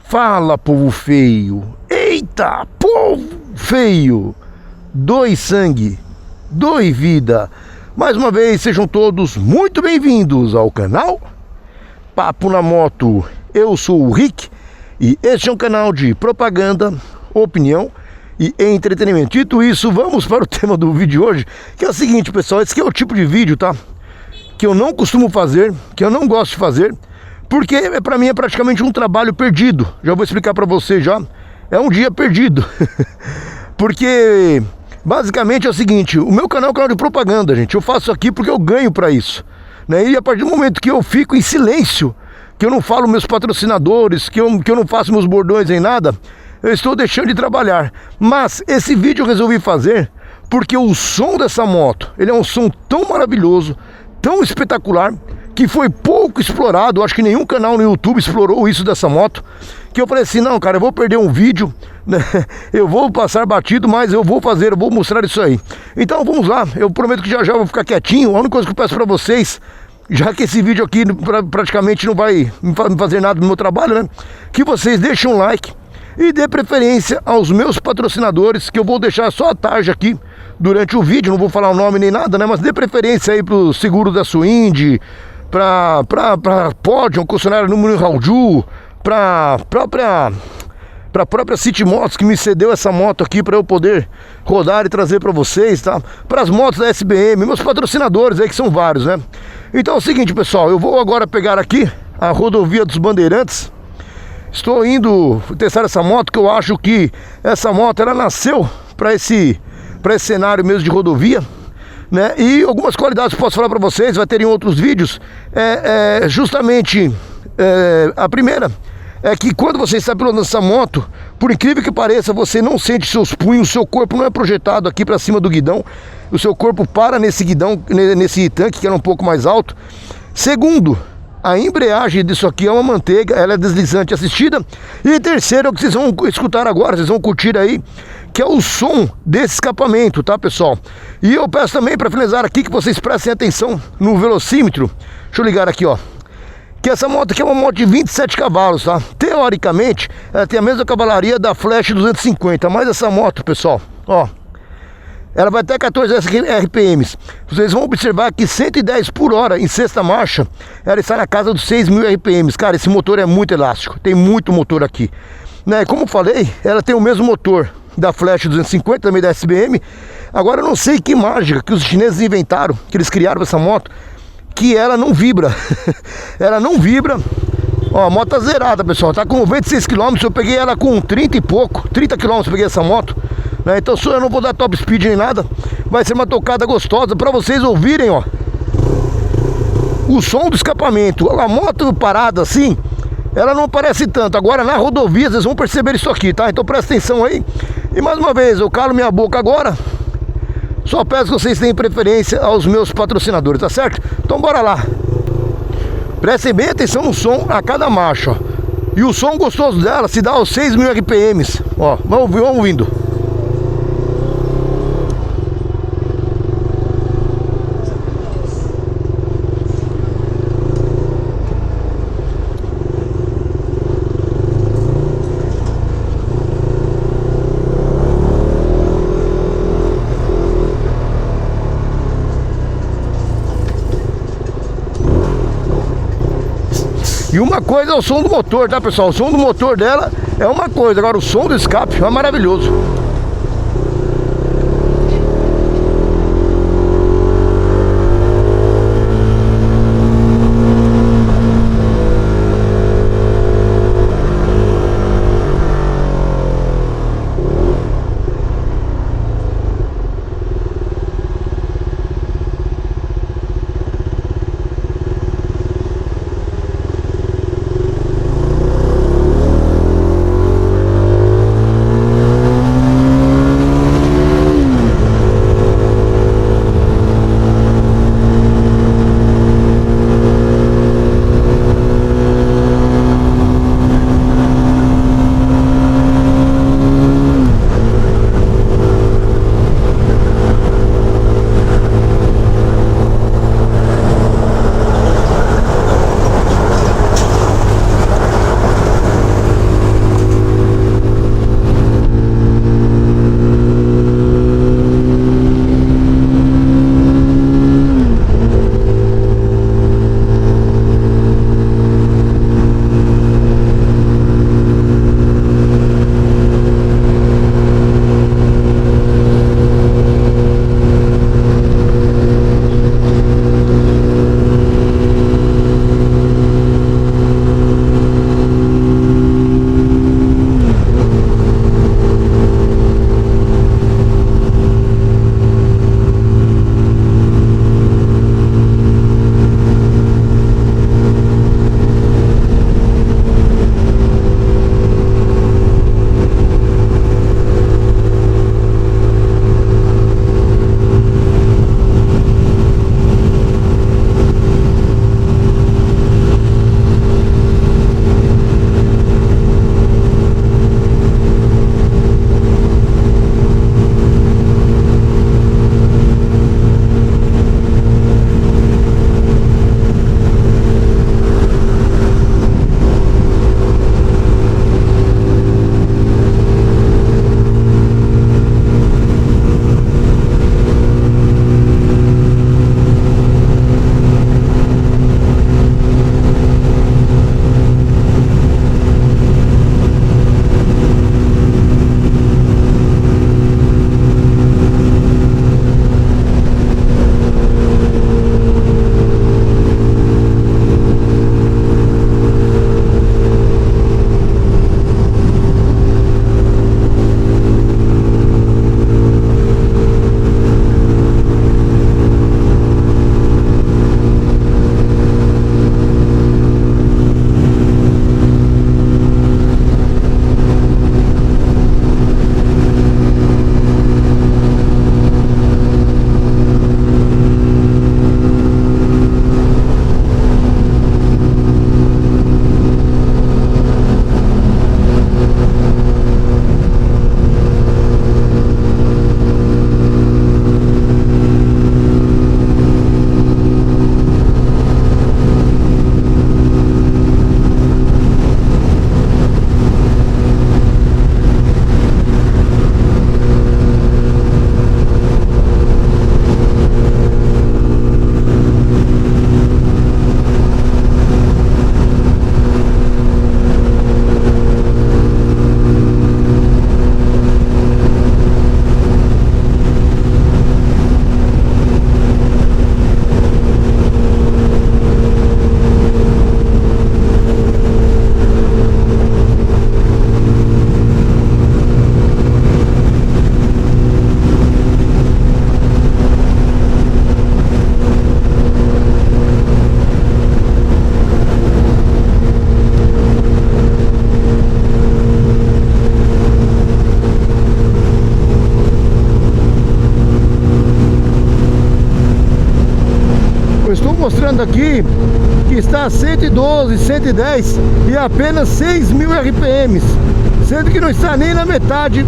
Fala, povo feio! Eita, povo feio! Doe sangue, doe vida! Mais uma vez, sejam todos muito bem-vindos ao canal Papo na Moto. Eu sou o Rick e este é um canal de propaganda, opinião e entretenimento. Dito isso, vamos para o tema do vídeo de hoje, que é o seguinte, pessoal. Esse aqui é o tipo de vídeo, tá? Que eu não costumo fazer, que eu não gosto de fazer, porque para mim é praticamente um trabalho perdido. Já vou explicar para você já. É um dia perdido. Porque basicamente é o seguinte, o meu canal é um canal de propaganda, gente. Eu faço aqui porque eu ganho para isso, né? E a partir do momento que eu fico em silêncio, que eu não falo meus patrocinadores, que eu não faço meus bordões em nada, eu estou deixando de trabalhar. Mas esse vídeo eu resolvi fazer porque o som dessa moto, ele é um som tão maravilhoso, tão espetacular, que foi pouco explorado. Eu acho que nenhum canal no YouTube explorou isso dessa moto, que eu falei assim, não, cara, eu vou perder um vídeo, né? Eu vou passar batido, mas eu vou fazer, eu vou mostrar isso aí. Então vamos lá, eu prometo que já já eu vou ficar quietinho. A única coisa que eu peço pra vocês, já que esse vídeo aqui praticamente não vai me fazer nada no meu trabalho, né, que vocês deixem um like e dê preferência aos meus patrocinadores, que eu vou deixar só a tarja aqui durante o vídeo, não vou falar o nome nem nada, né, mas dê preferência aí pro seguro da Swindy, pra Podium, concessionária número Rauju, pra própria City Motos, que me cedeu essa moto aqui para eu poder rodar e trazer para vocês, tá? Para as motos da SBM, meus patrocinadores aí, que são vários, né? Então é o seguinte, pessoal, eu vou agora pegar aqui a rodovia dos Bandeirantes. Estou indo testar essa moto, que eu acho que essa moto, ela nasceu para esse cenário mesmo de rodovia, né? E algumas qualidades que posso falar para vocês, vai ter em outros vídeos. Justamente a primeira é que quando você está pilotando essa moto, por incrível que pareça, você não sente seus punhos, o seu corpo não é projetado aqui para cima do guidão, o seu corpo para nesse guidão, nesse tanque que era um pouco mais alto. Segundo, a embreagem disso aqui é uma manteiga, ela é deslizante assistida. E terceiro, é o que vocês vão escutar agora, vocês vão curtir aí, que é o som desse escapamento, tá, pessoal? E eu peço também, para finalizar aqui, que vocês prestem atenção no velocímetro. Deixa eu ligar aqui, ó. Que essa moto aqui é uma moto de 27 cavalos, tá? Teoricamente, ela tem a mesma cavalaria da Flash 250, mas essa moto, pessoal, ó, ela vai até 14 RPMs. Vocês vão observar que 110 por hora em sexta marcha, ela está na casa dos 6.000 RPMs. Cara, esse motor é muito elástico, tem muito motor aqui, né? Como eu falei, ela tem o mesmo motor da Flash 250, também da SBM. Agora eu não sei que mágica que os chineses inventaram, que eles criaram essa moto, que ela não vibra. Ela não vibra. Ó, a moto tá zerada, pessoal, tá com 96 km, eu peguei ela com 30 e pouco, 30 km eu peguei essa moto, né? Então eu não vou dar top speed nem nada, vai ser uma tocada gostosa pra vocês ouvirem, ó, o som do escapamento. A moto parada assim, ela não aparece tanto. Agora na rodovia vocês vão perceber isso aqui, tá? Então presta atenção aí. E mais uma vez, eu calo minha boca agora. Só peço que vocês tenham preferência aos meus patrocinadores, tá certo? Então bora lá. Prestem bem atenção no som a cada marcha, ó. E o som gostoso dela se dá aos 6.000 RPMs. Ó, vamos ouvindo. E uma coisa é o som do motor, tá, pessoal? O som do motor dela é uma coisa, agora o som do escape é maravilhoso. mostrando aqui que está a 112, 110 e apenas 6.000 RPMs, sendo que não está nem na metade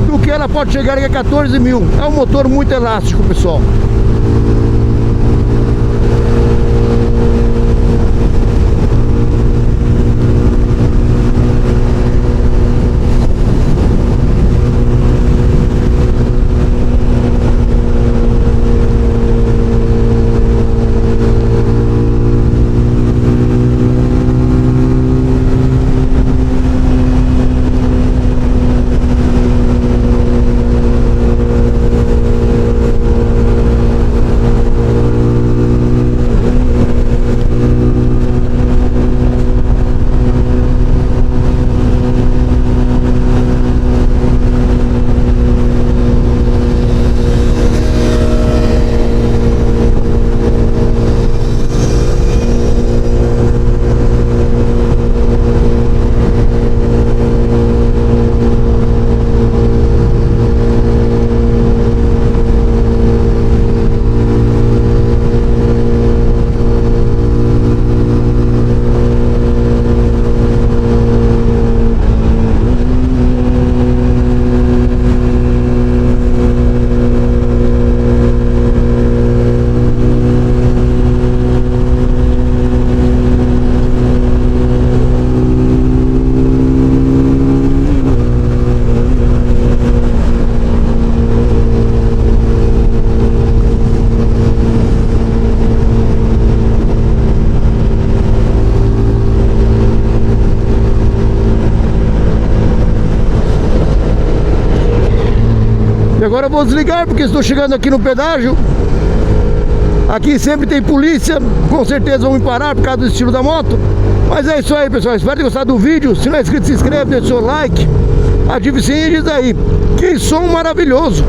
do que ela pode chegar, que é 14.000. É um motor muito elástico, pessoal. E agora eu vou desligar porque estou chegando aqui no pedágio. Aqui sempre tem polícia, com certeza vão me parar por causa do estilo da moto. Mas é isso aí, pessoal, espero ter gostado do vídeo. Se não é inscrito, se inscreve, deixa o seu like, ative o sininho e diz aí. Que som maravilhoso.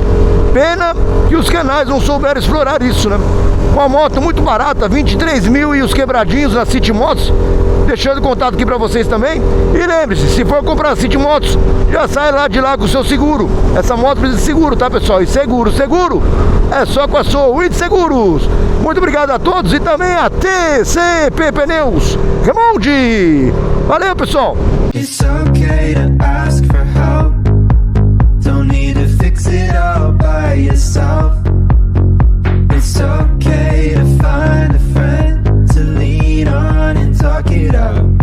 Pena que os canais não souberam explorar isso, né? Uma moto muito barata, 23.000 e os quebradinhos na City Motos. Deixando contato aqui pra vocês também. E lembre-se, se for comprar City Motos, já sai lá de lá com o seu seguro. Essa moto precisa de seguro, tá, pessoal? E seguro é só com a sua WID Seguros. Muito obrigado a todos e também a TCP Pneus Remonde. Valeu, pessoal. It's okay to ask for help. Don't need to fix it all by yourself. It's okay to find a friend to lean on and talk it out.